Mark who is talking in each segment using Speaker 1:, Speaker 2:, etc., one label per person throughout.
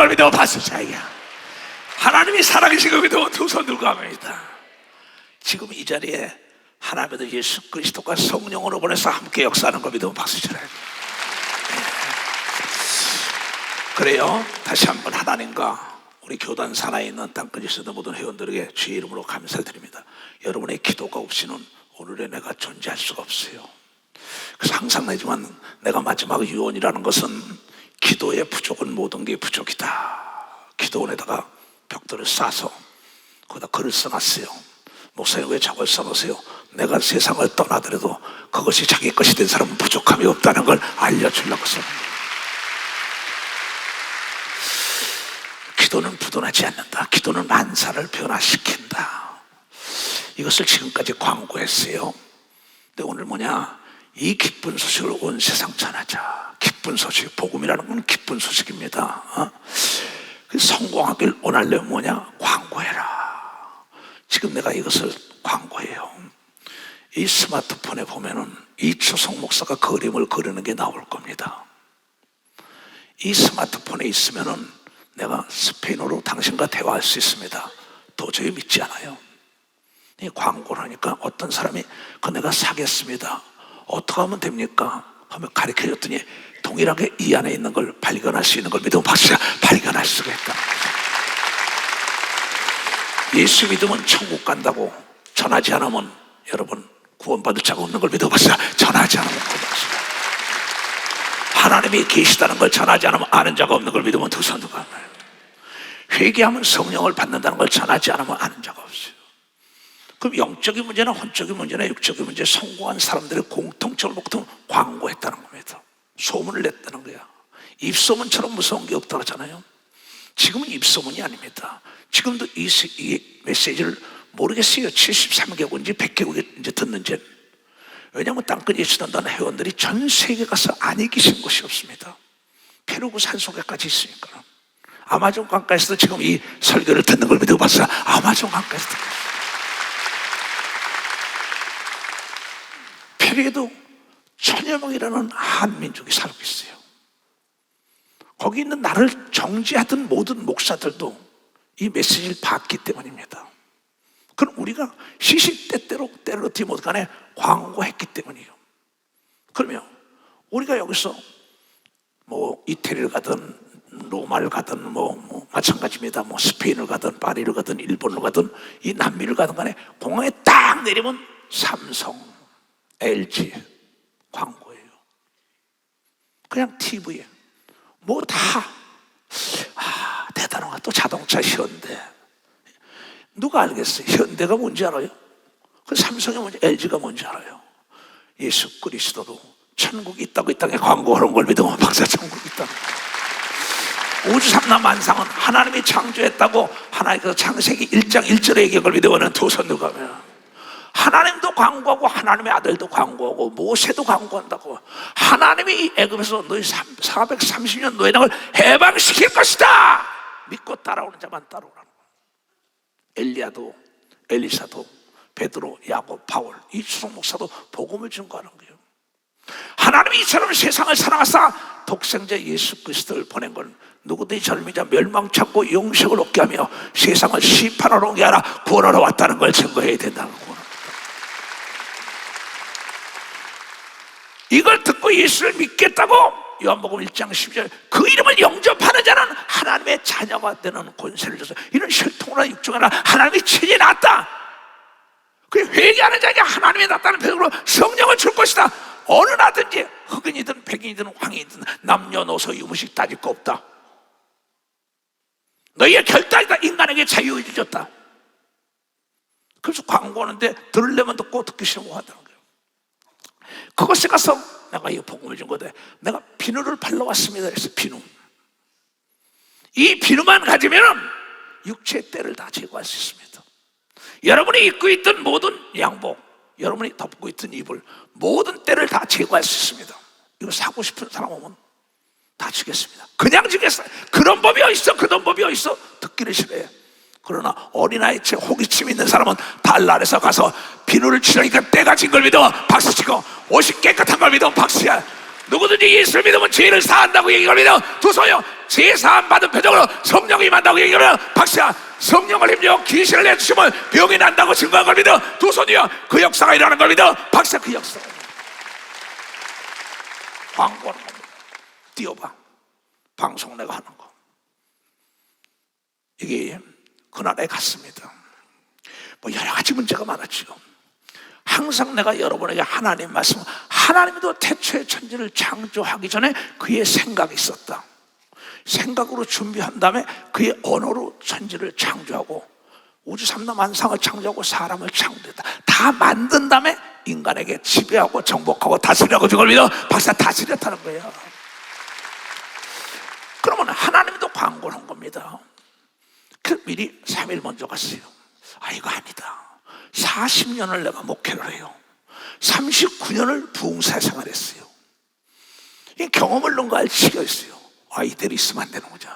Speaker 1: 걸 믿어 박수자야. 하나님이 살아계신 걸 믿어 두 손 들고 합니다. 지금 이 자리에 하나님의 예수 그리스도가 성령으로 보내서 함께 역사하는 걸 믿어 박수자야. 그래요. 다시 한번 하나님과 우리 교단 산하에 있는 땅끝에 있는 모든 회원들에게 주의 이름으로 감사드립니다. 여러분의 기도가 없이는 오늘의 내가 존재할 수가 없어요. 그래서 항상 내지만 내가 마지막 유언이라는 것은 기도의 부족은 모든 게 부족이다. 기도원에다가 벽돌을 쌓아서 거기다 글을 써놨어요. 목사님 왜 저걸 써놓으세요? 내가 세상을 떠나더라도 그것이 자기 것이 된 사람은 부족함이 없다는 걸 알려주려고 씁니다. 기도는 부도나지 않는다. 기도는 만사를 변화시킨다. 이것을 지금까지 광고했어요. 근데 오늘 뭐냐? 이 기쁜 소식을 온 세상 전하자. 기쁜 소식, 복음이라는 건 기쁜 소식입니다. 성공하길 원하려면 뭐냐? 광고해라. 지금 내가 이것을 광고해요. 이 스마트폰에 보면은 이초성 목사가 그림을 그리는 게 나올 겁니다. 이 스마트폰에 있으면은 내가 스페인어로 당신과 대화할 수 있습니다. 도저히 믿지 않아요. 이 광고를 하니까 어떤 사람이 내가 사겠습니다. 어떻게 하면 됩니까? 하면 가르쳐줬더니 동일하게 이 안에 있는 걸 발견할 수 있는 걸 믿으면 박수야. 발견할 수가 있다. 예수 믿으면 천국 간다고 전하지 않으면 여러분 구원받을 자가 없는 걸 믿으면 박수야. 전하지 않으면 구원받을 하나님이 계시다는 걸 전하지 않으면 아는 자가 없는 걸 믿으면 두 손 들고 합니다. 회개하면 성령을 받는다는 걸 전하지 않으면 아는 자가 없어요. 그럼 영적인 문제나 혼적인 문제나 육적인 문제 성공한 사람들의 공통점을 보통 광고했다는 겁니다. 소문을 냈다는 거야. 입소문처럼 무서운 게 없다고 하잖아요. 지금은 입소문이 아닙니다. 지금도 이 메시지를 모르겠어요. 73개국인지 100개국이 이제 듣는지. 왜냐하면 땅끝 예수 단단 회원들이 전 세계 가서 안 이기신 곳이 없습니다. 페루구 산속에까지 있으니까. 아마존 강가에서도 지금 이 설교를 듣는 걸 믿고 봤어요. 아마존 강가에서 듣고 있어요. 페루에도 천여 명이라는 한민족이 살고 있어요. 거기 있는 나를 정지하던 모든 목사들도 이 메시지를 봤기 때문입니다. 그럼 우리가 시시때때로 때로티 못간에 광고했기 때문이에요. 그러면 우리가 여기서 뭐 이태리를 가든 로마를 가든 뭐 마찬가지입니다. 뭐 스페인을 가든 파리를 가든 일본을 가든 이 남미를 가든 간에 공항에 딱 내리면 삼성, LG 광고예요. 그냥 TV에 뭐 다 대단한 거. 또 자동차 현대. 누가 알겠어요? 현대가 뭔지 알아요? 그 삼성이 뭔지, LG가 뭔지 알아요? 예수 그리스도도 천국이 있다고 이 땅에 광고하는 걸 믿으면 박사 천국이 있다고. 우주 삼라 만상은 하나님이 창조했다고 하나님께서 창세기 1장 1절에 얘기한 걸 믿으면 두 손 들고 가면 하나님도 광고하고 하나님의 아들도 광고하고 모세도 광고한다고. 하나님이 이 애굽에서 너희 430년 노예당을 해방시킬 것이다 믿고 따라오는 자만 따라오라는 거야. 엘리야도 엘리사도 베드로, 야곱, 바울, 이수성 목사도 복음을 증거하는 거예요. 하나님이 이처럼 세상을 사랑하사 독생자 예수 그리스도를 보낸 건 누구든지 젊이자 멸망치 않고 영생을 얻게 하며 세상을 심판하러 온 게 아니라 구원하러 왔다는 걸 증거해야 된다는 거예요. 이걸 듣고 예수를 믿겠다고 요한복음 1장 12절 그 이름을 영접하는 자는 하나님의 자녀가 되는 권세를 줘서 이런 혈통이나 육종이나 하나님의 친히 낳았다. 그 회개하는 자에게 하나님의 낳았다는 표현으로 성령을 줄 것이다. 어느 나든지 흑인이든 백인이든 황인이든 남녀노소 유무식 따질 거 없다. 너희의 결단이다. 인간에게 자유의지 줬다. 그래서 광고하는데 들으려면 듣고 듣기 싫으면 하더라는 거예요. 그것에 가서 내가 이 복음을 준 건데 내가 비누를 발라왔습니다. 그래서 비누. 이 비누만 가지면 육체의 때를 다 제거할 수 있습니다. 여러분이 입고 있던 모든 양복, 여러분이 덮고 있던 이불, 모든 때를 다 제거할 수 있습니다. 이거 사고 싶은 사람 오면 다 주겠습니다. 그냥 주겠어요. 그런 법이 어딨어? 그런 법이 어딨어? 듣기를 싫어해. 그러나 어린아이처럼 호기심 있는 사람은 달날에서 가서 비누를 칠하니까 때가 진 걸 믿어 박수치고 옷이 깨끗한 걸 믿어 박수야. 누구든지 예수를 믿으면 죄를 사한다고 얘기합니다. 두 손이요, 죄 사함 받은 표정으로 성령이 임한다고 얘기하면 박사, 성령을 힘줘 귀신을 내주시면 병이 난다고 증거한 겁니다. 두 손이요, 그 역사가 일어나는 겁니다. 박사, 그 역사가 광고하는 겁니다. 띄워봐, 방송 내가 하는 거. 이게 그날에 갔습니다. 뭐 여러 가지 문제가 많았죠. 항상 내가 여러분에게 하나님 말씀, 하나님도 태초에 천지를 창조하기 전에 그의 생각이 있었다. 생각으로 준비한 다음에 그의 언어로 천지를 창조하고 우주 삼라 만상을 창조하고 사람을 창조했다. 다 만든 다음에 인간에게 지배하고 정복하고 다스리라고 그걸 믿어. 박사, 다스렸다는 거예요. 그러면 하나님도 광고를 한 겁니다. 그 미리 3일 먼저 갔어요. 아, 이거 아니다. 40년을 내가 목회를 해요. 39년을 부흥사 생활했어요. 이 경험을 능가할 지가 있어요. 아, 이대로 있으면 안 되는 거죠.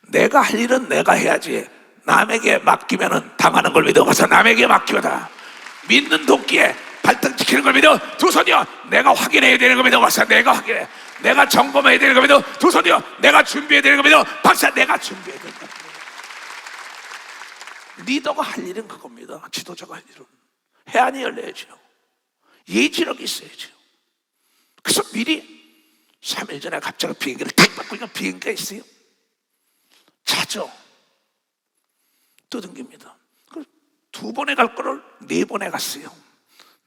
Speaker 1: 내가 할 일은 내가 해야지. 남에게 맡기면 당하는 걸 믿어. 가서 남에게 맡기다. 믿는 도끼에 발등 지키는 걸 믿어. 두 손이요, 내가 확인해야 되는 걸 믿어. 가서 내가 확인해. 내가 점검해야 되는 걸 믿어. 두 손이요, 내가 준비해야 되는 걸 믿어. 박사, 내가 준비해야 되는 걸 믿어. 리더가 할 일은 그겁니다. 지도자가 할 일은 해안이 열려야죠. 예지력이 있어야죠. 그래서 미리 3일 전에 갑자기 비행기를 탁 바꾸니까 비행기가 있어요. 자죠. 떠듬깁니다. 2번에 갈 거를 4번에 갔어요.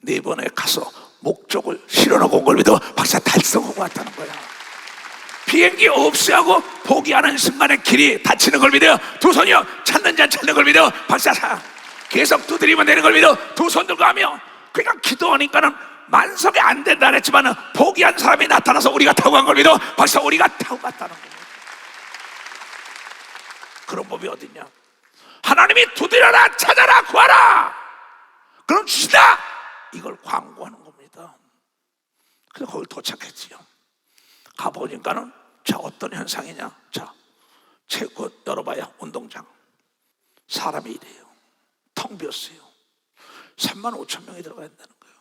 Speaker 1: 4번에 가서 목적을 실현하고 온 걸 믿어. 박사, 달성하고 왔다는 거야. 비행기 없애하고 포기하는 순간에 길이 닫히는 걸 믿어요. 두 손이요, 찾는 자 찾는 걸 믿어. 박사, 계속 두드리면 되는 걸 믿어. 두 손 들고 하며, 그러니까 기도하니까는 만석이 안 된다 그랬지만 포기한 사람이 나타나서 우리가 타고 간 걸 믿어. 박사, 우리가 타고 갔다는 거예요. 그런 법이 어딨냐. 하나님이 두드려라, 찾아라, 구하라, 그럼 주시다, 이걸 광고하는 겁니다. 그래서 거기 도착했지요. 가보니까는 자, 어떤 현상이냐. 자, 체육관 열어봐야 운동장 사람이 이래요. 텅 비었어요. 35,000명이 들어가야 된다는 거예요.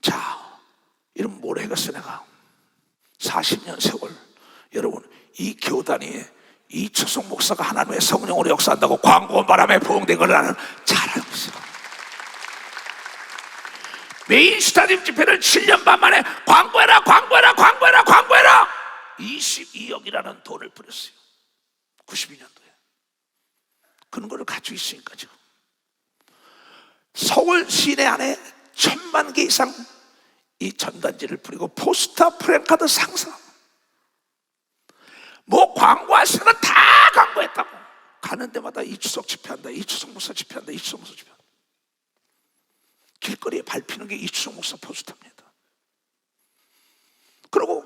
Speaker 1: 자, 이러면 뭘 해겠어. 내가 40년 세월, 여러분, 이 교단이 이초성 목사가 하나님의 성령으로 역사한다고 광고 바람에 부흥된 걸 나는 잘 알고 있어요. 메인 스타디움 집회를 7년 반 만에 광고해라, 광고해라, 광고해라, 광고해라, 22억이라는 돈을 뿌렸어요. 92년도에. 그런 거를 가지고 있으니까 지금 서울 시내 안에 1000만 개 이상 이 전단지를 뿌리고 포스터, 프랜카드 상사, 뭐 광고할 수 있는 건 다 광고했다고. 가는 데마다 이추석 집회한다, 이추석 목사 집회한다, 이추석 목사 집회한다. 길거리에 밟히는 게 이추석 목사 포스터입니다. 그리고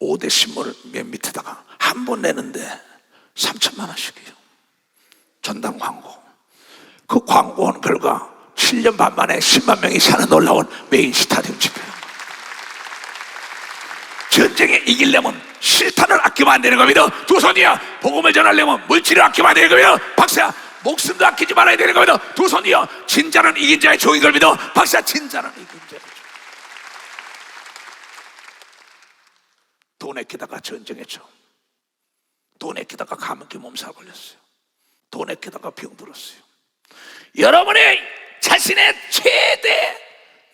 Speaker 1: 5대 신문을 맨 밑에다가 한 번 내는데 3천만 원씩이에요. 전당 광고. 그 광고한 결과 7년 반 만에 10만 명이 사는 놀라운 메인 스타디움 집회. 전쟁에 이기려면 실탄을 아끼면 안 되는 겁니다. 두 손이야. 복음을 전하려면 물질을 아끼면 안 되는 겁니다. 박사야, 목숨도 아끼지 말아야 되는 겁니다. 두 손이요. 진자는 이긴 자의 종인 걸 믿어. 박사, 진자는 이긴 자의 종. 돈 아끼다가 전쟁했죠. 돈 아끼다가 감기 몸살 걸렸어요. 돈 아끼다가 병 들었어요. 여러분의 자신의 최대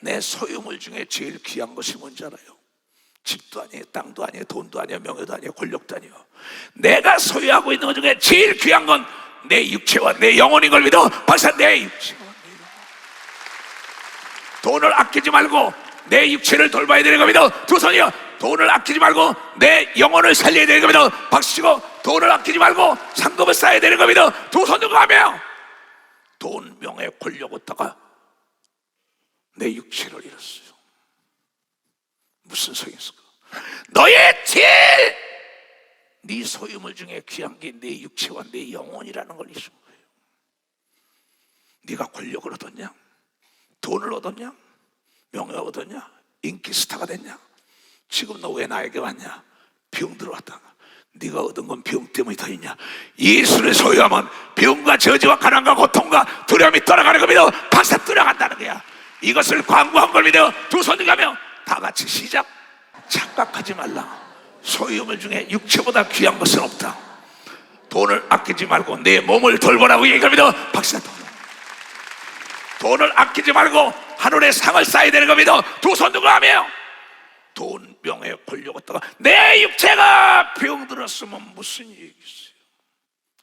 Speaker 1: 내 소유물 중에 제일 귀한 것이 뭔지 알아요? 집도 아니에요, 땅도 아니에요, 돈도 아니에요, 명예도 아니에요, 권력도 아니에요. 내가 소유하고 있는 것 중에 제일 귀한 건 내 육체와 내 영혼인 걸 믿어. 박사, 내 육체와 내 영혼. 돈을 아끼지 말고 내 육체를 돌봐야 되는 겁니다. 두 손이요. 돈을 아끼지 말고 내 영혼을 살려야 되는 겁니다. 박수치고 돈을 아끼지 말고 상급을 쌓아야 되는 겁니다. 두 손 들고 하며 돈, 명예, 권력 얻다가 내 육체를 잃었어요. 무슨 소용이 있을까? 너의 제일 네 소유물 중에 귀한 게 내 육체와 내 영혼이라는 걸 잊은 거예요. 네가 권력을 얻었냐? 돈을 얻었냐? 명예를 얻었냐? 인기 스타가 됐냐? 지금 너 왜 나에게 왔냐? 병 들어왔다. 네가 얻은 건 병 때문이 더 있냐? 예수를 소유하면 병과 저주와 가난과 고통과 두려움이 떠나가는 겁니다. 박사, 떠나간다는 거야. 이것을 광고한 걸 믿어. 두 손을 가며 다 같이 시작. 착각하지 말라. 소유물 중에 육체보다 귀한 것은 없다. 돈을 아끼지 말고 내 몸을 돌보라고 얘기합니다. 박사, 돈을 아끼지 말고 하늘의 상을 쌓아야 되는 겁니다. 두 손 누가 하며 돈, 명예, 권력 얻다가 내 육체가 병들었으면 무슨 일이 있어요.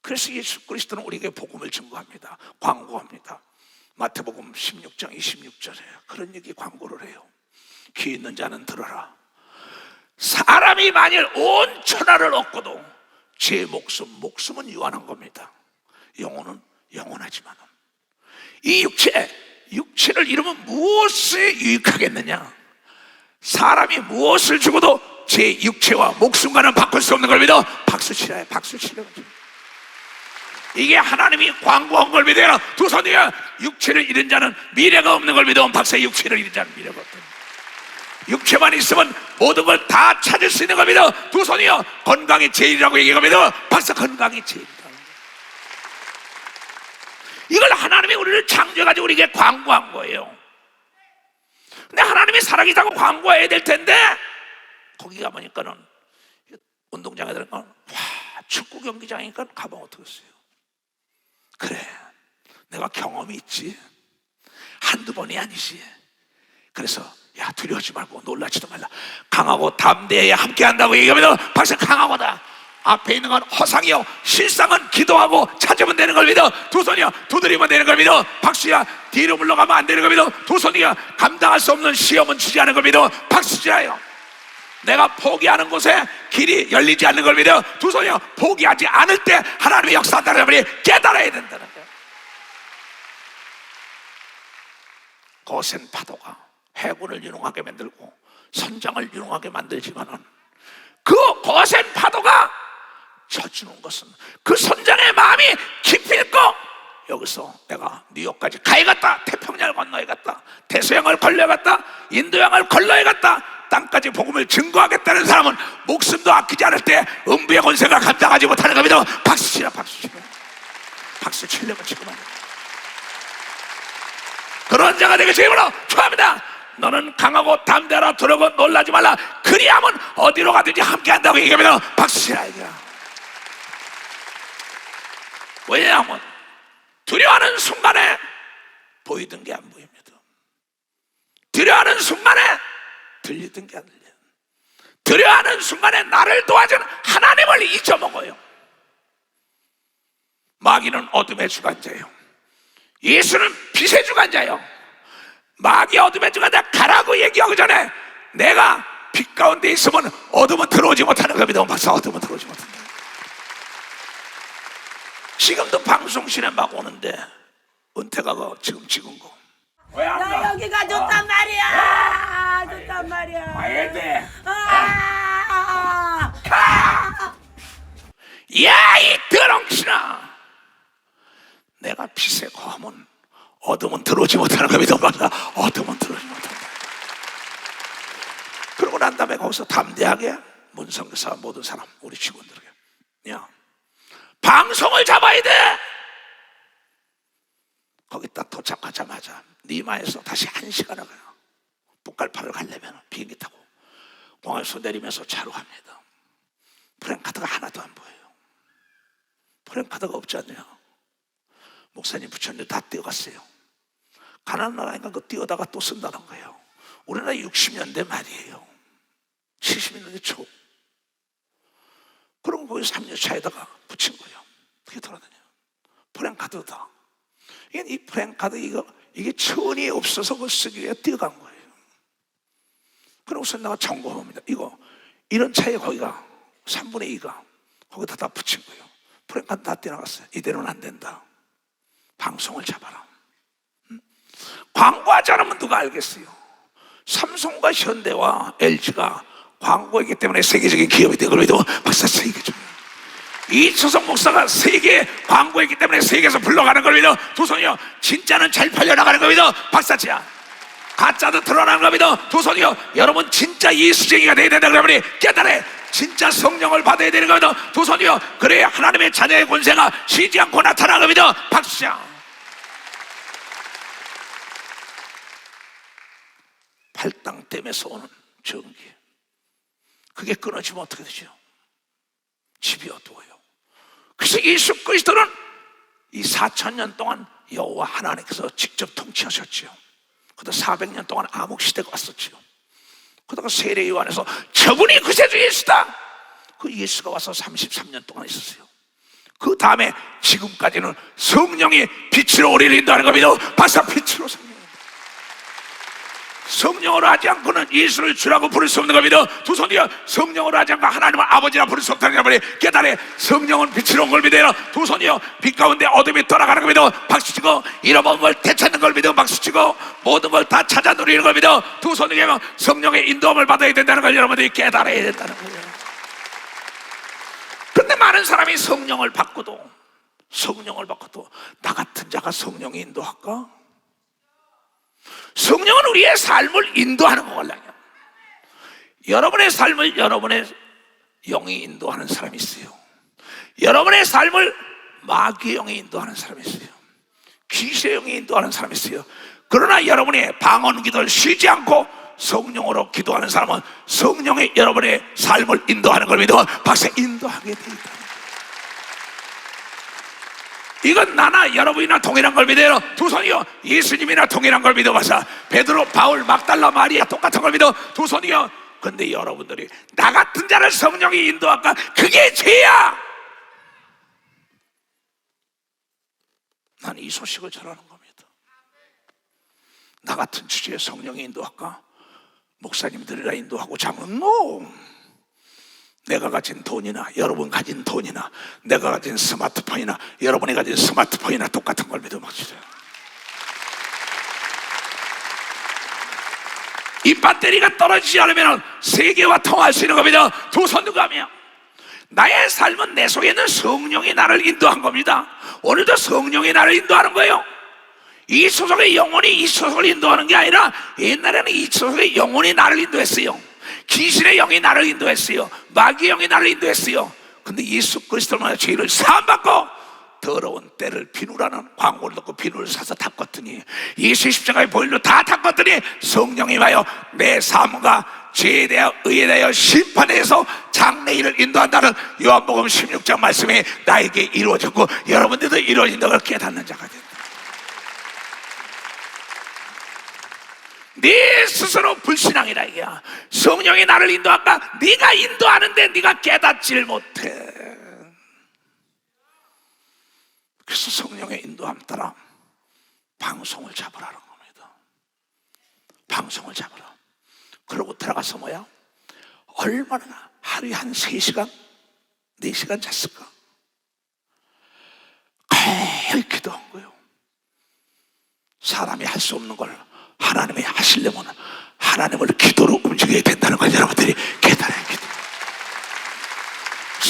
Speaker 1: 그래서 예수 그리스도는 우리에게 복음을 증거합니다. 광고합니다. 마태복음 16장 26절에 그런 얘기 광고를 해요. 귀 있는 자는 들어라. 사람이 만일 온 천하를 얻고도 제 목숨은 유한한 겁니다. 영혼은 영원하지만 이 육체를 잃으면 무엇에 유익하겠느냐? 사람이 무엇을 주고도 제 육체와 목숨과는 바꿀 수 없는 걸 믿어. 박수 치라요. 박수 치라요. 이게 하나님이 광고한 걸 믿어요. 두 손이야. 육체를 잃은 자는 미래가 없는 걸 믿어. 박사, 육체를 잃은 자는 미래가 없다. 육체만 있으면 모든 걸 다 찾을 수 있는 걸 믿어. 두 손이요. 건강이 제일이라고 얘기합니다. 박사, 건강이 제일이다. 이걸 하나님이 우리를 창조해가지고 우리에게 광고한 거예요. 근데 하나님이 살아계시다고 광고해야 될 텐데 거기 가보니까는 운동장에 들어가면 축구 경기장이니까 가보면 어떡했어요? 그래, 내가 경험이 있지. 한두 번이 아니지. 그래서 야, 두려워하지 말고 놀라지도 말라. 강하고 담대해야 함께한다고 얘기하면 박사, 강하고다. 앞에 있는 건 허상이요, 실상은 기도하고 찾으면 되는 걸 믿어. 두 손이야. 두드리면 되는 걸 믿어. 박수야. 뒤로 물러가면 안 되는 걸 믿어. 두 손이야. 감당할 수 없는 시험은 주지 않은 걸 믿어. 박수지라요. 내가 포기하는 곳에 길이 열리지 않는 걸 믿어. 두 손이야. 포기하지 않을 때 하나님의 역사한다는 걸 깨달아야 된다는 거야. 거센 파도가 해군을 유능하게 만들고 선장을 유능하게 만들지만은 그 거센 파도가 쳐주는 것은 그 선장의 마음이 깊이 있고, 여기서 내가 뉴욕까지 가야겠다, 태평양을 건너야겠다, 대서양을 건너야겠다, 인도양을 건너야겠다, 땅까지 복음을 증거하겠다는 사람은 목숨도 아끼지 않을 때 음부의 권세가 감당하지 못하는 겁니다. 박수 치라. 박수 치라. 박수 치려면 지금 하는 그런 자가 되게 주임으로 축하합니다. 너는 강하고 담대하라. 두려워 놀라지 말라. 그리하면 어디로 가든지 함께한다고 얘기하면 박수 치라. 왜냐하면 두려워하는 순간에 보이던 게 안 보입니다. 두려워하는 순간에 들리던 게 안 들려요. 두려워하는 순간에 나를 도와준 하나님을 잊어먹어요. 마귀는 어둠의 주관자예요. 예수는 빛의 주관자예요. 마귀 어둠의 주관자 가라고 얘기하기 전에 내가 빛 가운데 있으면 어둠은 들어오지 못하는 겁니다. 박사, 어둠은 들어오지 못한다. 지금도 방송실에 막 오는데 은퇴가 지금 찍은 거.
Speaker 2: 나 여기가 좋단 말이야. 좋단 말이야.
Speaker 1: 와야 돼. 야, 이 더렁신아, 내가 빛에 거하면 어둠은 들어오지 못하는 겁니다. 어둠은 들어오지 못한다. 그러고 난 다음에 거기서 담대하게 문성교사 모든 사람, 우리 직원들에게, 야, 방송을 잡아야 돼. 거기 딱 도착하자마자 니마에서 다시 1시간을 가요. 북갈파를 가려면 비행기 타고 공항에서 내리면서 차로 갑니다. 프랭카드가 하나도 안 보여요. 프랭카드가 없지 않냐? 목사님, 부처님 다 띄어갔어요. 가난한 나라니까 그 띄어다가 또 쓴다는 거예요. 우리나라 60년대 말이에요. 70년대 초. 그럼 거기 3년 차에다가 붙인 거예요. 그게 돌아다녀요. 프랭카드다. 이 프랭카드 이게 천이 없어서 그걸 쓰기 위해 띄어간 거예요. 그러고서 내가 점검합니다. 이런 차에 거기가 3분의 2가 거기다 다 붙인 거예요. 프랭카드 다 띄어나갔어요. 이대로는 안 된다. 방송을 잡아라. 광고하지 않으면 누가 알겠어요? 삼성과 현대와 LG가 광고이기 때문에 세계적인 기업이 된 걸 믿어. 박사, 세계적인. 이초성 목사가 세계 광고했기 때문에 세계에서 불러가는 걸 믿어. 두 손이요. 진짜는 잘 팔려나가는 걸 믿어. 박사치야. 가짜도 드러나는 걸 믿어. 두 손이요. 여러분 진짜 예수쟁이가 돼야 된다 그러면 깨달아. 진짜 성령을 받아야 되는 걸 믿어. 두 손이요. 그래야 하나님의 자녀의 권세가 쉬지 않고 나타나는 걸 믿어. 박수야. 팔당댐에서 오는 전기, 그게 끊어지면 어떻게 되죠? 집이 어두워요. 그래서 예수 그리스도는 이 4,000년 동안 여호와 하나님께서 직접 통치하셨지요. 그러다 400년 동안 암흑시대가 왔었지요. 그러다가 세례 요한에서 저분이 구세주 예수다, 그 예수가 와서 33년 동안 있었어요. 그 다음에 지금까지는 성령이 빛으로 우리를 인도하는 겁니다. 바사 빛으로 성령으로 하지 않고는 예수를 주라고 부를 수 없는 겁니다. 두 손이여, 성령으로 하지 않고 하나님을 아버지라 부를 수 없다는 것을 깨달아. 성령은 빛으로 온 걸 믿어요. 두 손이여, 빛 가운데 어둠이 돌아가는 걸 믿어 박수치고, 잃어버린 걸 되찾는 걸 믿어 박수치고, 모든 걸 다 찾아 누리는 걸 믿어 두 손이여, 성령의 인도함을 받아야 된다는 걸 여러분들이 깨달아야 된다는 거예요. 근데 많은 사람이 성령을 받고도 나 같은 자가 성령이 인도할까? 성령은 우리의 삶을 인도하는 거거든요. 여러분의 삶을 여러분의 영이 인도하는 사람이 있어요. 여러분의 삶을 마귀의 영이 인도하는 사람이 있어요. 귀신의 영이 인도하는 사람이 있어요. 그러나 여러분의 방언 기도를 쉬지 않고 성령으로 기도하는 사람은 성령이 여러분의 삶을 인도하는 걸 믿어 박사 인도하게 돼 있다. 이건 나나 여러분이나 동일한 걸 믿어요. 두 손이요, 예수님이나 동일한 걸 믿어봐서 베드로, 바울, 막달라, 마리아 똑같은 걸 믿어 두 손이요. 근데 여러분들이 나 같은 자를 성령이 인도할까? 그게 죄야. 난 이 소식을 전하는 겁니다. 나 같은 주제에 성령이 인도할까? 목사님들이라 인도하고 장로는 내가 가진 돈이나 여러분 가진 돈이나 내가 가진 스마트폰이나 여러분이 가진 스마트폰이나 똑같은 걸 믿어봅시다. 이 배터리가 떨어지지 않으면 세계와 통할 수 있는 겁니다. 두 손 들고 하며 나의 삶은 내 속에 있는 성령이 나를 인도한 겁니다. 오늘도 성령이 나를 인도하는 거예요. 이 소속의 영혼이 이 소속을 인도하는 게 아니라 옛날에는 이 소속의 영혼이 나를 인도했어요. 귀신의 영이 나를 인도했어요. 마귀의 영이 나를 인도했어요. 근데 예수 그리스도만 죄를 사함받고 더러운 때를 비누라는 광고를 넣고 비누를 사서 닦았더니 예수의 십자가에 보일로 다 닦았더니 성령이 와요. 내 삶과 죄에 대하여 의에 대하여 심판에 대해서 장래일을 인도한다는 요한복음 16장 말씀이 나에게 이루어졌고 여러분들도 이루어진다는 걸 깨닫는 자가 된다. 네 스스로 불신앙이라 이게야. 성령이 나를 인도할까? 네가 인도하는데 네가 깨닫지를 못해. 그래서 성령의 인도함 따라 방송을 잡으라는 겁니다. 방송을 잡으라. 그러고 들어가서 뭐야? 얼마나 하루에 한 3시간 4시간 잤을까? 거의 기도한 거예요. 사람이 할 수 없는 걸 하나님이 하시려면 하나님을 기도로 움직여야 된다는 걸 여러분들이 깨달아야 기도.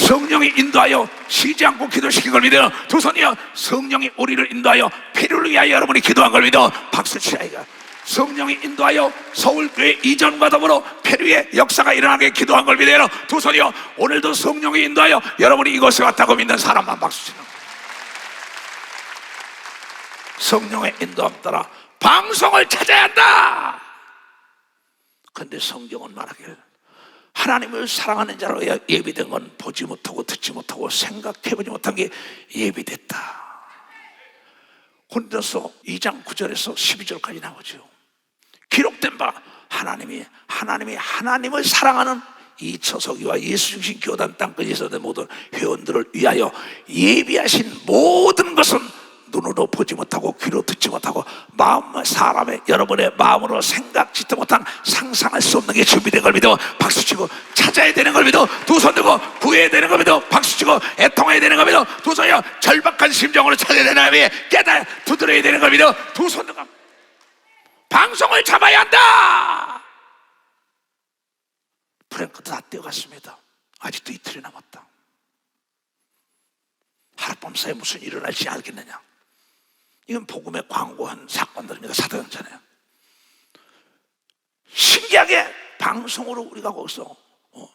Speaker 1: 성령이 인도하여 쉬지 않고 기도시킨 걸 믿어요. 두 손이여, 성령이 우리를 인도하여 필요를 위하여 여러분이 기도한 걸 믿어 박수 치라이가. 성령이 인도하여 서울교회 이전과 더불어 페루의 역사가 일어나게 기도한 걸 믿어요. 두 손이여, 오늘도 성령이 인도하여 여러분이 이곳에 왔다고 믿는 사람만 박수 치는 거예요. 성령의 인도함 따라 방송을 찾아야 한다. 그런데 성경은 말하길 하나님을 사랑하는 자로 예비된 건 보지 못하고 듣지 못하고 생각해보지 못한 게 예비됐다. 고린도서 2장 9절에서 12절까지 나오죠. 기록된 바 하나님이 하나님을 사랑하는 이 처소기와 예수 중심 교단 땅끝에서 된 모든 회원들을 위하여 예비하신 모든 것은 눈으로 보지 못하고 귀로 듣지 못하고 사람의 여러분의 마음으로 생각지도 못한 상상할 수 없는 게 준비된 걸 믿어 박수치고 찾아야 되는 걸 믿어 두 손 들고 구해야 되는 걸 믿어 박수치고 애통해야 되는 걸 믿어 두 손이요 절박한 심정으로 찾아야 되는 걸 믿어 깨달아 두드려야 되는 걸 믿어 두 손 들고 방송을 잡아야 한다. 프랭크도 다 뛰어갔습니다. 아직도 이틀이 남았다. 하룻밤 사이에 무슨 일이 일어날지 알겠느냐. 이건 복음에 광고한 사건들입니다. 사도행전에 신기하게 방송으로 우리가 거기서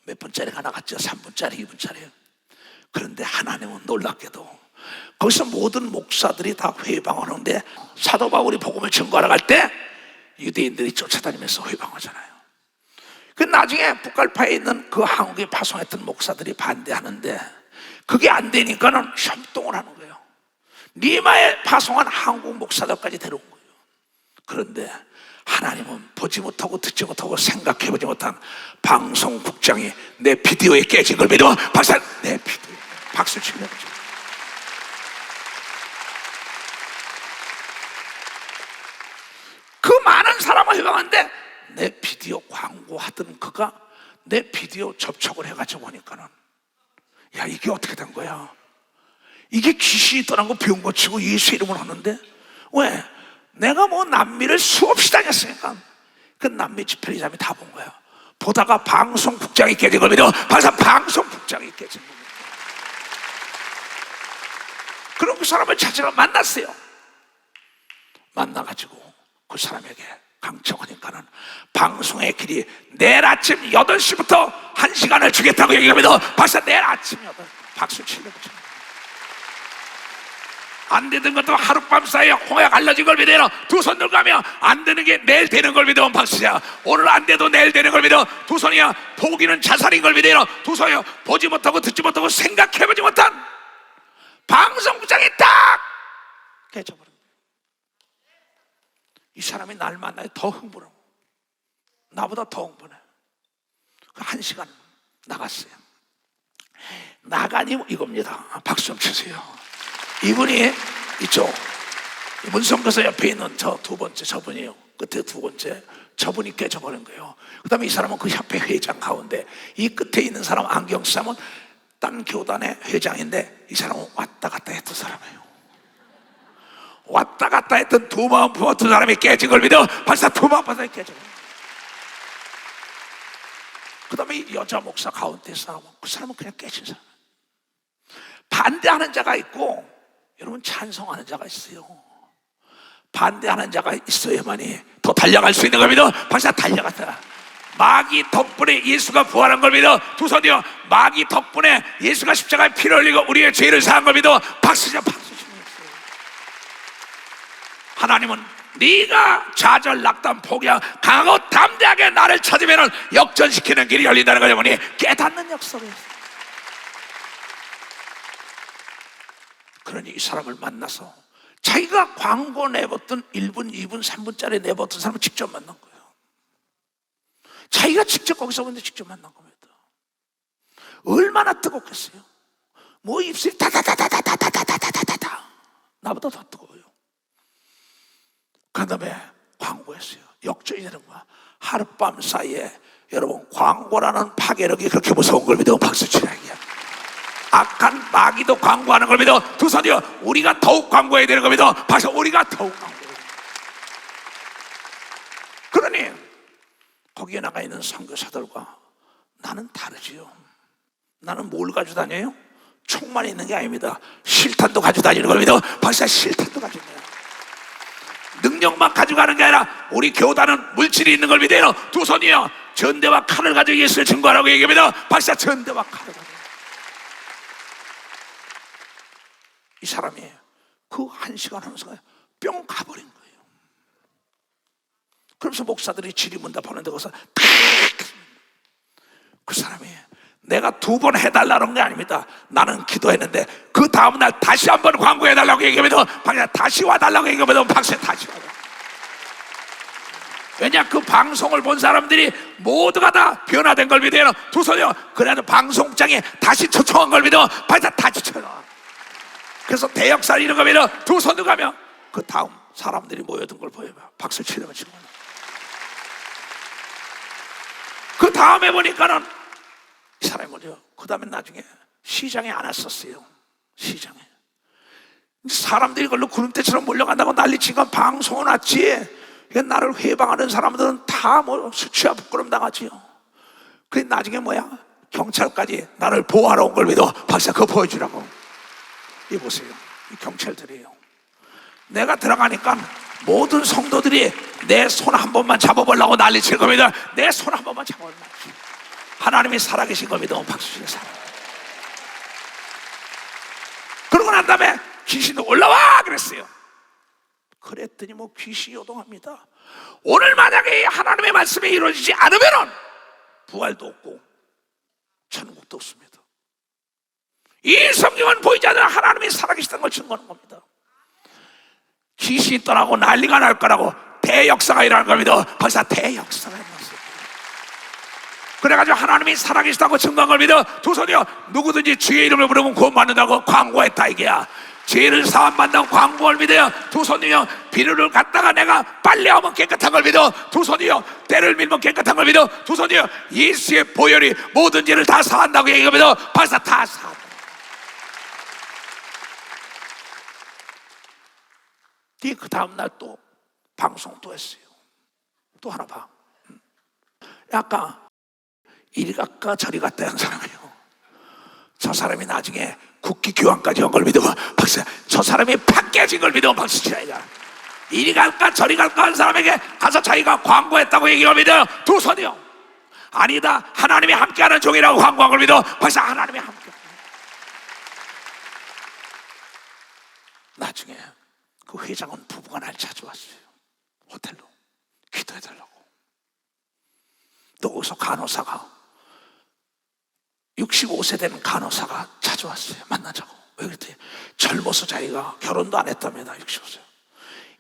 Speaker 1: 몇 분짜리가 나갔죠. 3분짜리 2분짜리. 그런데 하나님은 놀랍게도 거기서 모든 목사들이 다 회방을 하는데 사도 바울이 복음을 증거하러 갈 때 유대인들이 쫓아다니면서 회방하잖아요. 그 나중에 북갈파에 있는 그 한국에 파송했던 목사들이 반대하는데 그게 안 되니까는 협동을 하는 거예요. 리마에 파송한 한국 목사들까지 데려온 거예요. 그런데 하나님은 보지 못하고 듣지 못하고 생각해보지 못한 방송국장이 내 비디오에 깨진 걸 믿어 박사 내 비디오 박수 치는 거죠. 그 많은 사람을 해방하는데 내 비디오 광고하던 그가 내 비디오 접촉을 해가지고 보니까는 야 이게 어떻게 된 거야? 이게 귀신이 떠난 거 병 고치고 예수 이름을 하는데 왜? 내가 뭐 남미를 수없이 다녔으니까 그 남미 집회의장이 다 본 거야. 보다가 방송국장이 깨진 걸 믿어 벌써 방송국장이 깨진 겁니다. 그럼 그 사람을 찾으러 만났어요. 만나가지고 그 사람에게 강청하니까는 방송의 길이 내일 아침 8시부터 1시간을 주겠다고 얘기하면 벌써 내일 아침 8시 박수 치는 거죠. 안 되던 것도 하룻밤 사이에 홍해 갈라진 걸 믿어요. 두 손 들고 가면 안 되는 게 내일 되는 걸 믿으면 박수야. 오늘 안 돼도 내일 되는 걸 믿어. 두 손이야 포기는 자살인 걸 믿어요. 두 손이야 보지 못하고 듣지 못하고 생각해보지 못한 방송국장이 딱 깨져버린 거예요. 이 사람이 날 만나야 더 흥분하고 나보다 더 흥분해. 그 1시간 나갔어요. 나가니 이겁니다. 박수 좀 주세요. 이분이 이쪽 문성거서 옆에 있는 저 두 번째 저분이에요. 끝에 두 번째 저분이 깨져버린 거예요. 그 다음에 이 사람은 그 협회 회장 가운데 이 끝에 있는 사람 안경 쓰면 딴 교단의 회장인데 이 사람은 왔다 갔다 했던 사람이에요. 왔다 갔다 했던 두 마음 품었던 사람이 깨진 걸 믿어 벌써 두 마음 바닥에 깨져버린 거예요. 그 다음에 이 여자 목사 가운데 사람은 그 사람은 그냥 깨진 사람. 반대하는 자가 있고 여러분 찬성하는 자가 있어요. 반대하는 자가 있어야만이 더 달려갈 수 있는 걸 믿어 벌써 달려갔다. 마귀 덕분에 예수가 부활한 걸 믿어 두 손이요 마귀 덕분에 예수가 십자가에 피를 흘리고 우리의 죄를 사한 걸 믿어 박수죠 박수 치는 거예요. 하나님은 네가 좌절 낙담 포기하고 강하고 담대하게 나를 찾으면 역전시키는 길이 열린다는 걸 보니 깨닫는 역사가 있어요. 그러니 이 사람을 만나서 자기가 광고 내봤던 1분, 2분, 3분짜리 내봤던 사람을 직접 만난 거예요. 자기가 직접 거기서 근데 직접 만난 겁니다. 얼마나 뜨겁겠어요? 뭐 입술이 다다다다다다다다다다다 나보다 더 뜨거워요. 그 다음에 광고했어요. 역전이 되는 거야. 하룻밤 사이에 여러분 광고라는 파괴력이 그렇게 무서운 걸 믿어 박수 치라기야. 악한 마귀도 광고하는 걸 믿어 두 손이요 우리가 더욱 광고해야 되는 걸 믿어 봐서 우리가 더욱 광고해야 돼. 그러니 거기에 나가 있는 선교사들과 나는 다르지요. 나는 뭘 가지고 다녀요? 총만 있는 게 아닙니다. 실탄도 가지고 다니는 걸 믿어 벌써 실탄도 가지고 다녀요. 능력만 가져가는 게 아니라 우리 교단은 물질이 있는 걸 믿어요. 두 손이요 전대와 칼을 가지고 예수를 증거하라고 얘기합니다. 벌써 전대와 칼을 가지고 이 사람이 그 1시간 하면서 뿅 가버린 거예요. 그러면서 목사들이 질의문답하는데 거기서 그 사람이 내가 2번 해달라는 게 아닙니다. 나는 기도했는데 그 다음날 다시 한번 광고해달라고 얘기하면 다시 와달라고 얘기하면 박수에 다시 와달라고. 왜냐 그 방송을 본 사람들이 모두가 다 변화된 걸 믿어요. 두 손이요 그래도 방송장에 다시 초청한 걸 믿어 벌써 다시 초청한. 그래서 대역사 이런 거 믿어 두 손도 가면 그 다음 사람들이 모여든 걸 보여요. 박수 치려면 지금 그 다음에 보니까는 이 사람이 뭐죠? 그 다음에 나중에 시장에 안 왔었어요. 시장에 사람들이 그걸로 구름대처럼 몰려간다고 난리치니까 방송은 왔지. 나를 회방하는 사람들은 다 뭐 수치와 부끄럼 당하지요. 그래 나중에 뭐야 경찰까지 나를 보호하러 온 걸 믿어 박사 그거 보여주라고. 이 보세요 이 경찰들이에요. 내가 들어가니까 모든 성도들이 내 손 한 번만 잡아보려고 난리칠 겁니다. 내 손 한 번만 잡아보려고. 하나님이 살아계신 겁니다. 박수 치는 사람. 그러고 난 다음에 귀신도 올라와 그랬어요. 그랬더니 뭐 귀신이 요동합니다. 오늘 만약에 하나님의 말씀이 이루어지지 않으면 부활도 없고 천국도 없습니다. 이 성경은 보이지 않는 하나님이 살아계시다는 걸 증거하는 겁니다. 귀신이 떠나고 난리가 날 거라고 대역사가 일어날 겁니다. 벌써 대역사가 일어났어요. 그래가지고 하나님이 살아계시다고 증거한 걸 믿어 두 손이요 누구든지 주의 이름을 부르면 구원받는다고 광고했다 이게야. 죄를 사함받는 광고를 믿어요. 두 손이요 비누를 갖다가 내가 빨래하면 깨끗한 걸 믿어. 두 손이요 때를 밀면 깨끗한 걸 믿어. 두 손이요 예수의 보혈이 모든 죄를 다 사한다고 얘기하면서 벌써 다 사한다. 그 다음날 또 방송 또 했어요. 또 하나 봐. 약간 이리 갔까 저리 갔다 한 사람이에요. 저 사람이 나중에 국기 교환까지 한 걸 믿으면 박수. 저 사람이 팍 깨진 걸 믿으면 박수 치라이가. 이리 갈까 저리 갈까 한 사람에게 가서 자기가 광고했다고 얘기를 믿어요. 두 손이요. 아니다 하나님이 함께하는 종이라고 광고한 걸 믿어. 벌써 하나님이 함께. 나중에 그 회장은 부부가 날 찾아왔어요. 호텔로 기도해달라고. 또 거기서 간호사가 65세 된 간호사가 찾아왔어요. 만나자고. 왜 그랬더니 젊어서 자기가 결혼도 안 했답니다. 65세.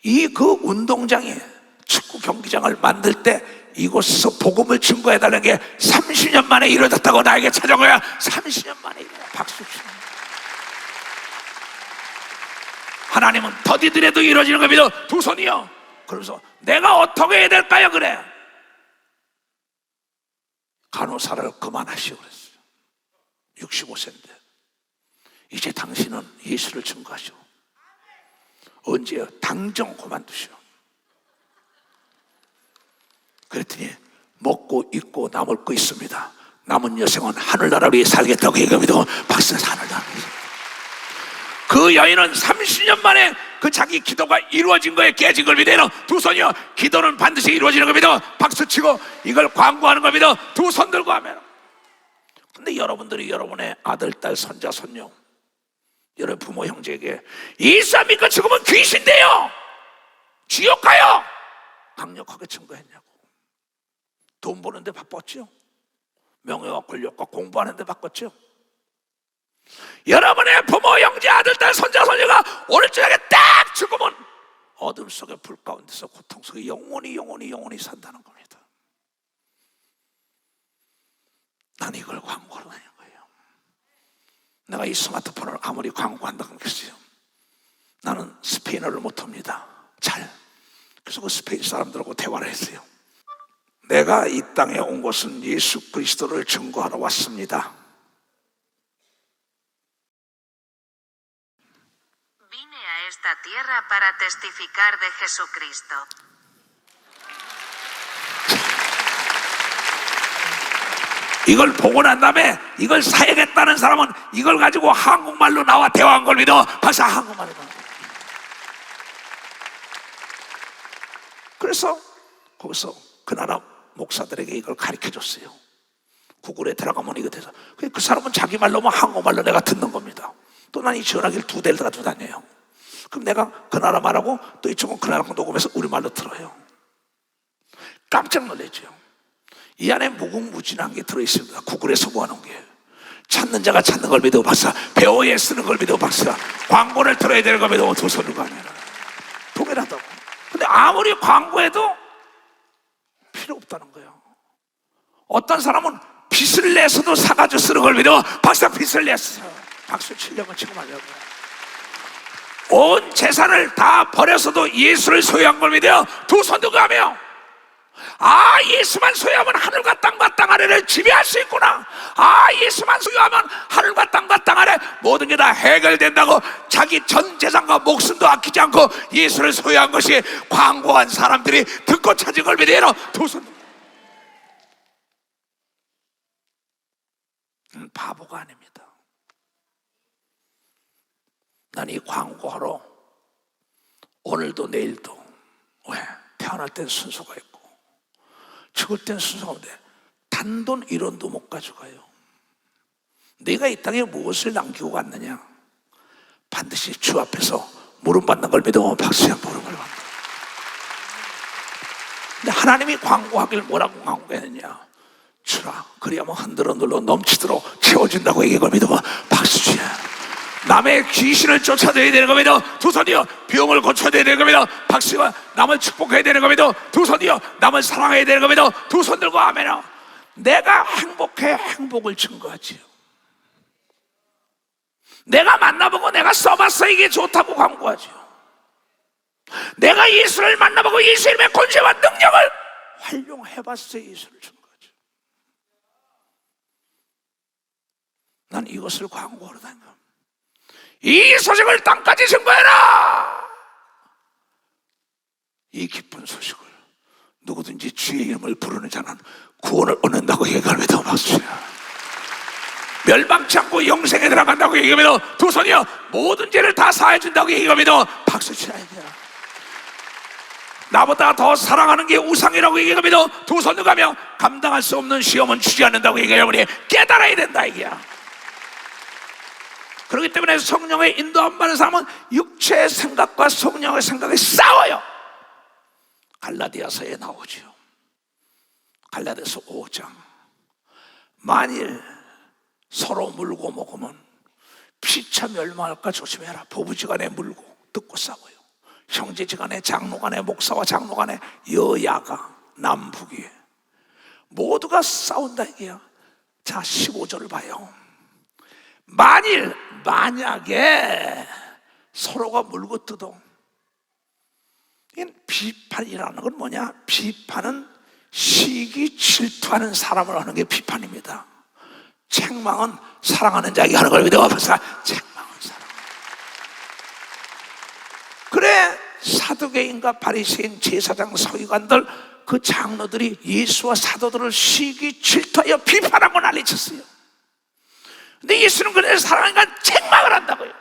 Speaker 1: 이 그 운동장에 축구 경기장을 만들 때 이곳에서 복음을 증거해달라는 게 30년 만에 이루어졌다고 나에게 찾아온 거야. 30년 만에 이루어졌다. 박수 치는 거야. 하나님은 더디더라도 이루어지는 겁니다. 두 손이요. 그래서 내가 어떻게 해야 될까요? 그래. 간호사를 그만하시오 그랬어요. 65세인데 이제 당신은 예수를 증거하시오. 언제요? 당장 그만두시오. 그랬더니 먹고 입고 남을 거 있습니다. 남은 여생은 하늘나라를 위해 살겠다고 얘기합니다. 박수. 하늘나라를 위해. 그 여인은 30년 만에 그 자기 기도가 이루어진 거에 깨진 걸 믿어요. 두 손이요 기도는 반드시 이루어지는 겁니다. 박수치고 이걸 광고하는 겁니다. 두 손 들고 하면. 근데 여러분들이 여러분의 아들, 딸, 손자, 손녀, 여러분 부모, 형제에게 예수 안 믿고 죽으면 귀신돼요, 지옥 가요, 강력하게 증거했냐고. 돈 버는데 바빴죠. 명예와 권력과 공부하는데 바빴죠. 여러분의 부모, 형제, 아들, 딸, 손자, 손녀가 오늘 저녁에 딱 죽으면 어둠 속에 불 가운데서 고통 속에 영원히 산다는 겁니다. 난 이걸 광고하러 다니는 거예요. 내가 이 스마트폰을 아무리 광고한다고 했어요. 나는 스페인어를 못합니다. 잘. 그래서 그 스페인 사람들하고 대화를 했어요. 내가 이 땅에 온 것은 예수 그리스도를 증거하러 왔습니다.
Speaker 3: Esta tierra para testificar de Jesucristo.
Speaker 1: 이걸 보고 난 다음에 이걸 사야겠다는 사람은 이걸 가지고 한국말로 나와 대화한 걸 믿어. 박사 한국말로 나와. 그래서 거기서 그 나라 목사들에게 이걸 가르쳐 줬어요. 구글에 들어가면 이거 돼서. 그 사람은 자기 말로면 한국말로 내가 듣는 겁니다. 또 난 이 전화기를 두 대를 가지고 다녀요. 그럼 내가 그 나라 말하고 또 이쪽은 그 나라 녹음해서 우리말로 들어요. 깜짝 놀라죠. 이 안에 무궁무진한 게 들어있습니다. 구글에서 모아놓은 게. 찾는 자가 찾는 걸 믿어 박사. 배우에 쓰는 걸 믿어 박사. 광고를 들어야 되는 걸 믿어 두 손으로 가면 동일하다고. 근데 아무리 광고해도 필요 없다는 거예요. 어떤 사람은 빚을 내서도 사가지고 쓰는 걸 믿어 박사. 빚을 냈어. 박수 치려고 치고 말려고. 온 재산을 다 버려서도 예수를 소유한 걸 믿어요. 두 손 들고 가며 예수만 소유하면 하늘과 땅과 땅 아래를 지배할 수 있구나. 예수만 소유하면 하늘과 땅과 땅 아래 모든 게 다 해결된다고 자기 전 재산과 목숨도 아끼지 않고 예수를 소유한 것이 광고한 사람들이 듣고 찾은 걸 믿어요. 두 손. 바보가 아닙니다. 난 이 광고하러 오늘도 내일도. 왜? 태어날 땐 순서가 있고 죽을 땐 순서가 없는데 단돈 1원도 못 가져가요. 내가 이 땅에 무엇을 남기고 갔느냐? 반드시 주 앞에서 물음받는 걸 믿으면 박수야 물음을 받는다. 근데 하나님이 광고하길 뭐라고 광고했느냐? 주라. 그래야만 흔들어 눌러 넘치도록 채워준다고 얘기해 겁니다. 박수 치야. 남의 귀신을 쫓아내야 되는 겁니다. 두 손이요. 병을 고쳐야 되는 겁니다. 박수가 남을 축복해야 되는 겁니다. 두 손이요. 남을 사랑해야 되는 겁니다. 두 손 들고 아멘아. 내가 행복해 행복을 증거하지요. 내가 만나보고 내가 써봤어 이게 좋다고 광고하지요. 내가 예수를 만나보고 예수 이름의 권세와 능력을 활용해봤어 예수를 증거하죠. 난 이것을 광고하러 다녀. 이 소식을 땅까지 증거해라. 이 기쁜 소식을 누구든지 주의 이름을 부르는 자는 구원을 얻는다고 얘기합니다. 박수야. 멸망치 않고 영생에 들어간다고 얘기합니다. 두 손이요. 모든 죄를 다 사해준다고 얘기합니다. 박수 치라야 돼요. 나보다 더 사랑하는 게 우상이라고 얘기합니다. 두 손을 가며 감당할 수 없는 시험은 주지 않는다고 얘기하니 깨달아야 된다 이게야. 그렇기 때문에 성령의 인도 안 받는 사람은 육체의 생각과 성령의 생각이 싸워요. 갈라디아서에 나오죠. 갈라디아서 5장. 만일 서로 물고 먹으면 피차 멸망할까 조심해라. 부부지간에 물고 듣고 싸워요. 형제지간에 장로간에 목사와 장로간에 여야가 남북이 모두가 싸운다 이게야. 자 15절을 봐요. 만약에 서로가 물고 뜯어. 비판이라는 건 뭐냐? 비판은 시기 질투하는 사람을 하는 게 비판입니다. 책망은 사랑하는 자에게 하는 걸 믿어. 책망은 사랑. 그래 사두개인과 바리새인 제사장 서기관들 그 장로들이 예수와 사도들을 시기 질투하여 비판하고 난리쳤어요. 근데 예수는 그래서 사랑하니까 책망을 한다고요.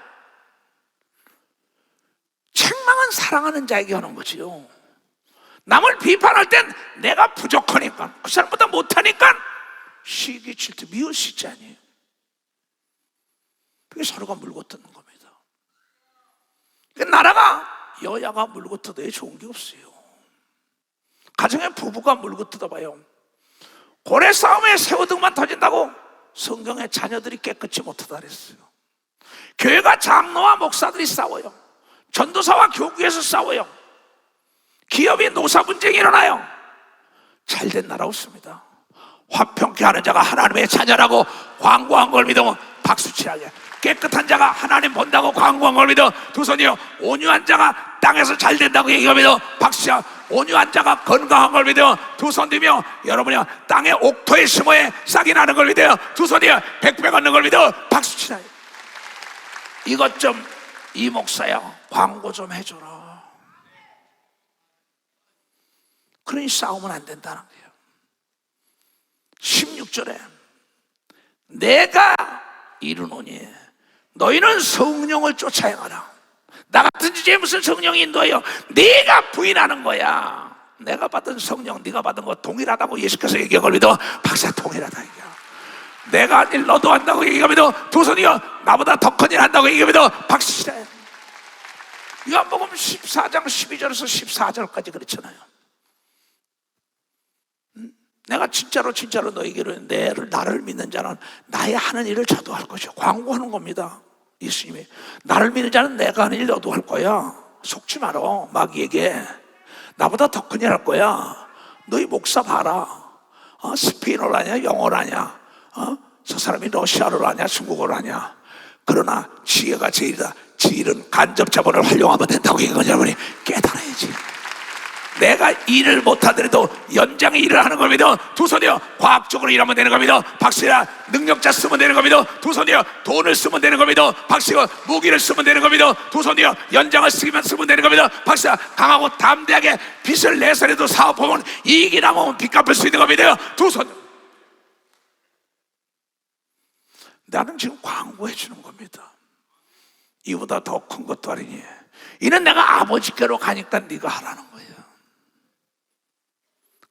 Speaker 1: 책망은 사랑하는 자에게 하는 거지요. 남을 비판할 땐 내가 부족하니까 그 사람보다 못하니까 시기 질투 미워시지 아니에요. 그게 서로가 물고 뜯는 겁니다. 나라가 여야가 물고 뜯어야 좋은 게 없어요. 가정에 부부가 물고 뜯어봐요. 고래 싸움에 새우등만 터진다고 성경에 자녀들이 깨끗이 못하다 그랬어요. 교회가 장로와 목사들이 싸워요. 전도사와 교구에서 싸워요. 기업이 노사 분쟁이 일어나요. 잘된 나라 없습니다. 화평케 하는 자가 하나님의 자녀라고 광고한 걸 믿으면 박수치하게. 깨끗한 자가 하나님 본다고 광고한 걸 믿어. 두 손이요. 온유한 자가 땅에서 잘 된다고 얘기하며 박수야. 온유한 자가 건강한 걸 믿어요. 두 손 들며 여러분이요. 땅의 옥토에 심어에 싹이 나는 걸 믿어요. 두 손이요. 백배 걷는 걸 믿어. 박수치나요. 이것 좀 이 목사야 광고 좀 해줘라. 그러니 싸우면 안 된다는 거예요. 16절에 내가 이르노니 너희는 성령을 쫓아 행하라. 나 같은 주제에 무슨 성령이 인도해요? 네가 부인하는 거야. 내가 받은 성령 네가 받은 거 동일하다고 예수께서 얘기한 믿어. 박사 동일하다 얘기야. 내가 한 일 너도 한다고 얘기하면서 두 손이요 나보다 더 큰 일 한다고 얘기하면서 박수시래. 요한복음 14장 12절에서 14절까지 그렇잖아요. 내가 진짜로 너에게로 나를 믿는 자는 나의 하는 일을 저도 할 것이요. 광고하는 겁니다. 예수님이 나를 믿는 자는 내가 하는 일 너도 할 거야. 속지 마라. 마귀에게 나보다 더 큰 일 할 거야. 너희 목사 봐라. 스페인어를 하냐 영어를 하냐, 저 사람이 러시아어를 하냐 중국어를 하냐. 그러나 지혜가 제일이다. 지혜는 간접 자본을 활용하면 된다고 얘기하냐니 깨달아야지. 내가 일을 못하더라도 연장의 일을 하는 겁니다. 두 손이요 과학적으로 일하면 되는 겁니다. 박수야. 능력자 쓰면 되는 겁니다. 두 손이요 돈을 쓰면 되는 겁니다. 박수야. 무기를 쓰면 되는 겁니다. 두 손이요 연장을 쓰면 되는 겁니다. 박수야. 강하고 담대하게 빚을 내서라도 사업하면 이익이 남으면 빚 갚을 수 있는 겁니다. 두 손. 나는 지금 광고해 주는 겁니다. 이보다 더 큰 것도 아니니 이는 내가 아버지께로 가니까 네가 하라는 거예요.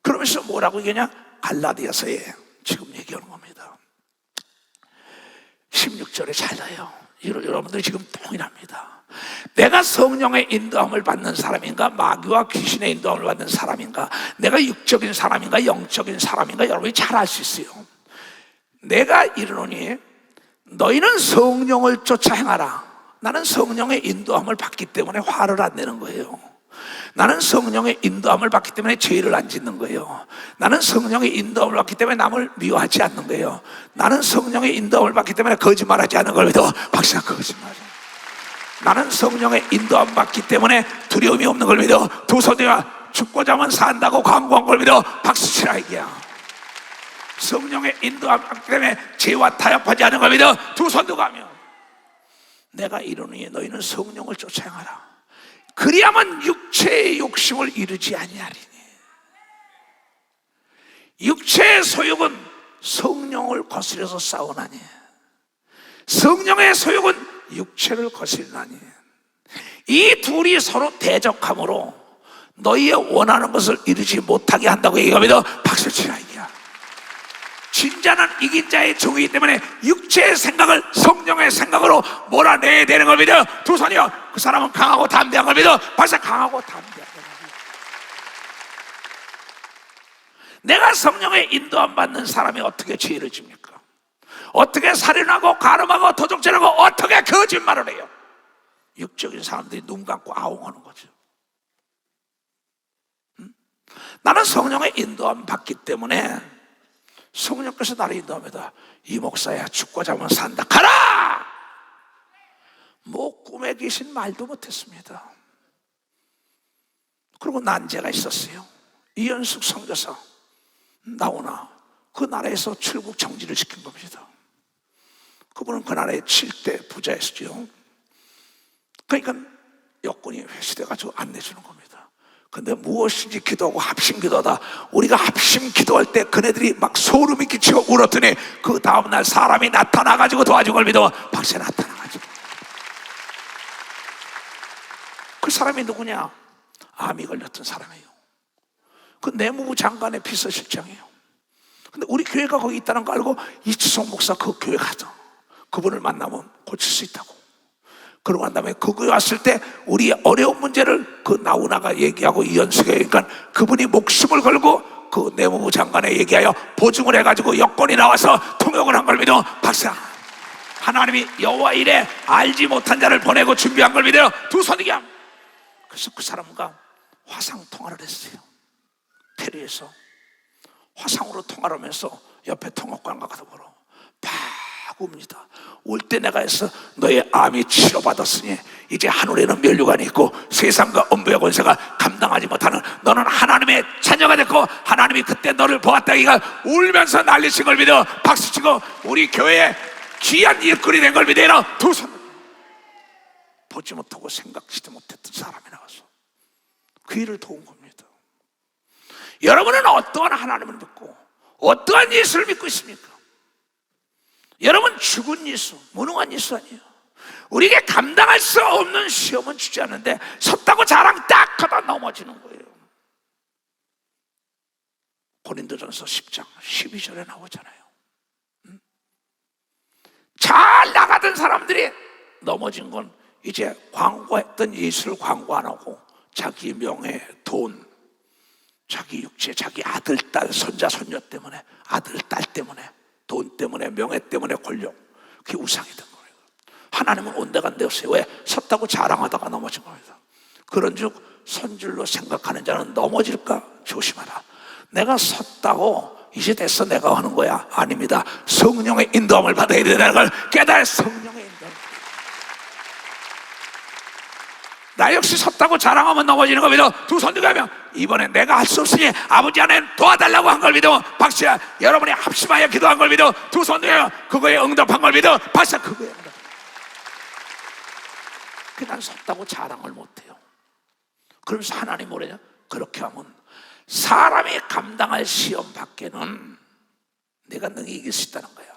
Speaker 1: 그러면서 뭐라고 얘기하냐? 갈라디아서에 지금 얘기하는 겁니다. 16절에 잘 나요. 여러분들이 지금 동일합니다. 내가 성령의 인도함을 받는 사람인가, 마귀와 귀신의 인도함을 받는 사람인가, 내가 육적인 사람인가, 영적인 사람인가, 여러분이 잘 알 수 있어요. 내가 이르노니 너희는 성령을 쫓아 행하라. 나는 성령의 인도함을 받기 때문에 화를 안 내는 거예요. 나는 성령의 인도함을 받기 때문에 죄를 안 짓는 거예요. 나는 성령의 인도함을 받기 때문에 남을 미워하지 않는 거예요. 나는 성령의 인도함을 받기 때문에 거짓말하지 않는 걸 믿어. 박사 거짓말. 나는 성령의 인도함 받기 때문에 두려움이 없는 걸 믿어. 두 손이와 죽고자 하면 산다고 광고한 걸 믿어. 박수 치라 이게야. 성령의 인도함 받기 때문에 죄와 타협하지 않는 걸 믿어. 두 손 들고 가며 내가 이르노니 너희는 성령을 쫓아 행하라. 그리하면 육체의 욕심을 이루지 아니하리니. 육체의 소욕은 성령을 거스려서 싸우나니 성령의 소욕은 육체를 거스리나니. 이 둘이 서로 대적함으로 너희의 원하는 것을 이루지 못하게 한다고 얘기합니다. 박수 치라 이게야. 진자는 이긴 자의 종이기 때문에 육체의 생각을 성령의 생각으로 몰아내야 되는 걸 믿어. 두 손이요. 그 사람은 강하고 담대한 걸 믿어. 벌써 강하고 담대한 걸 믿어. 내가 성령의 인도함 받는 사람이 어떻게 죄를 집니까? 어떻게 살인하고 가늠하고 도적질하고 어떻게 거짓말을 해요? 육적인 사람들이 눈 감고 아웅하는 거죠. 나는 성령의 인도함 받기 때문에 성령께서 나를 인도합니다. 이 목사야, 죽고자 하면 산다. 가라! 뭐 꿈에 계신 말도 못했습니다. 그리고 난제가 있었어요. 이현숙 선교사 나오나 그 나라에서 출국 정지를 시킨 겁니다. 그분은 그 나라의 7대 부자였죠. 그러니까 여권이 회수돼가지고 안 내주는 겁니다. 근데 무엇인지 기도하고 합심 기도하다 우리가 합심 기도할 때 그네들이 막 소름이 끼치고 울었더니 그 다음날 사람이 나타나가지고 도와준 걸 믿어. 박사 나타나가지고. 그 사람이 누구냐? 암이 걸렸던 사람이에요. 그 내무부 장관의 비서실장이에요. 근데 우리 교회가 거기 있다는 거 알고 이치성 목사 그 교회 가죠. 그분을 만나면 고칠 수 있다고. 그러고 난 다음에 그거에 왔을 때 우리의 어려운 문제를 그 나우나가 얘기하고 이현숙이 그러니까 그분이 목숨을 걸고 그 내무부 장관에 얘기하여 보증을 해가지고 여권이 나와서 통역을 한 걸 믿어. 박사 하나님이 여호와 일에 알지 못한 자를 보내고 준비한 걸 믿어요. 두 손이게 함. 그래서 그 사람과 화상 통화를 했어요. 페리에서 화상으로 통화를 하면서 옆에 통역관과 가서 보러 막 웁니다. 올 때 내가 해서 너의 암이 치료받았으니 이제 하늘에는 면류관이 있고 세상과 음부의 권세가 감당하지 못하는 너는 하나님의 자녀가 됐고 하나님이 그때 너를 보았다기가 울면서 난리친 걸 믿어. 박수치고 우리 교회에 귀한 일거리 된 걸 믿어요. 두 손 보지 못하고 생각지도 못했던 사람이 나와서 그 일을 도운 겁니다. 여러분은 어떠한 하나님을 믿고 어떠한 예수를 믿고 있습니까? 여러분 죽은 예수, 무능한 예수 아니에요. 우리에게 감당할 수 없는 시험은 주지 않는데 섰다고 자랑 딱 하다 넘어지는 거예요. 고린도전서 10장 12절에 나오잖아요. 잘 나가던 사람들이 넘어진 건 이제 광고했던 예수를 광고 안 하고 자기 명예, 돈, 자기 육체, 자기 아들, 딸, 손자, 손녀 때문에 아들, 딸 때문에 돈 때문에 명예 때문에 권력 그게 우상이 된 거예요. 하나님은 온데간데 없어요. 왜? 섰다고 자랑하다가 넘어진 겁니다. 그런즉 선줄로 생각하는 자는 넘어질까 조심하라. 내가 섰다고 이제 됐어 내가 하는 거야. 아닙니다. 성령의 인도함을 받아야 된다는 걸 깨달아. 성령의 인도함. 나 역시 섰다고 자랑하면 넘어지는 거 믿어. 두 손 들고 하면 이번엔 내가 할 수 없으니 아버지 안에 도와달라고 한 걸 믿어. 박수야. 여러분이 합심하여 기도한 걸 믿어. 두 손 들고 그거에 응답한 걸 믿어. 박수야. 그거에 응답. 난 섰다고 자랑을 못해요. 그러면서 하나님 뭐래냐? 그렇게 하면 사람이 감당할 시험 밖에는 내가 능히 이길 수 있다는 거야.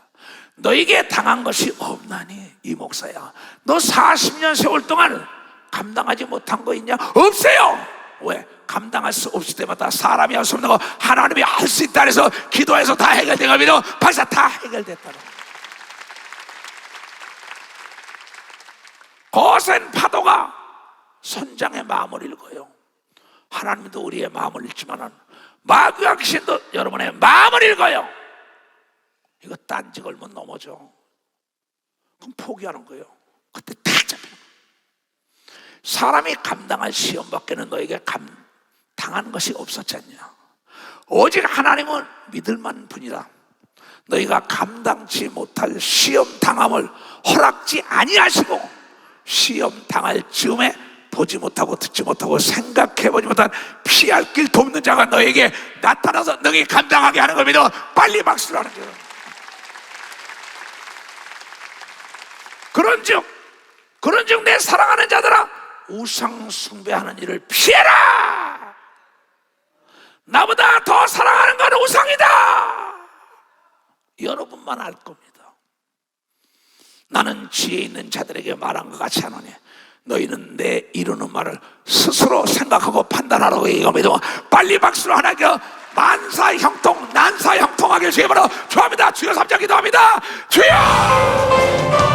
Speaker 1: 너에게 당한 것이 없나니 이 목사야. 너 40년 세월 동안 감당하지 못한 거 있냐? 없어요. 왜? 감당할 수 없을 때마다 사람이 할 수 없는 거 하나님이 할 수 있다 해서 기도해서 다 해결된 거 믿어. 벌써 다 해결됐다는 거야. 거센 파도가 선장의 마음을 읽어요. 하나님도 우리의 마음을 읽지만은 마귀와 귀신도 여러분의 마음을 읽어요. 이거 딴지 걸면 넘어져. 그럼 포기하는 거예요. 그때 다 잡히는 거예요. 사람이 감당할 시험 밖에는 너에게 당한 것이 없었지 않냐. 오직 하나님은 믿을 만한 분이라. 너희가 감당치 못할 시험 당함을 허락지 아니하시고 시험 당할 즈음에 보지 못하고 듣지 못하고 생각해보지 못한 피할 길도 없는 자가 너에게 나타나서 너희 감당하게 하는 걸 믿어 빨리 박수를 하는 거예요. 그런즉 내 사랑하는 자들아, 우상 숭배하는 일을 피해라. 나보다 더 사랑하는 건 우상이다. 여러분만 알 겁니다. 나는 지혜 있는 자들에게 말한 것 같이 하노니 너희는 내 이루는 말을 스스로 생각하고 판단하라고 얘기합니다. 빨리 박수로 하나님께 만사형통 난사형통하게 주여 바로 주합니다. 주여 3장 기도합니다. 주여.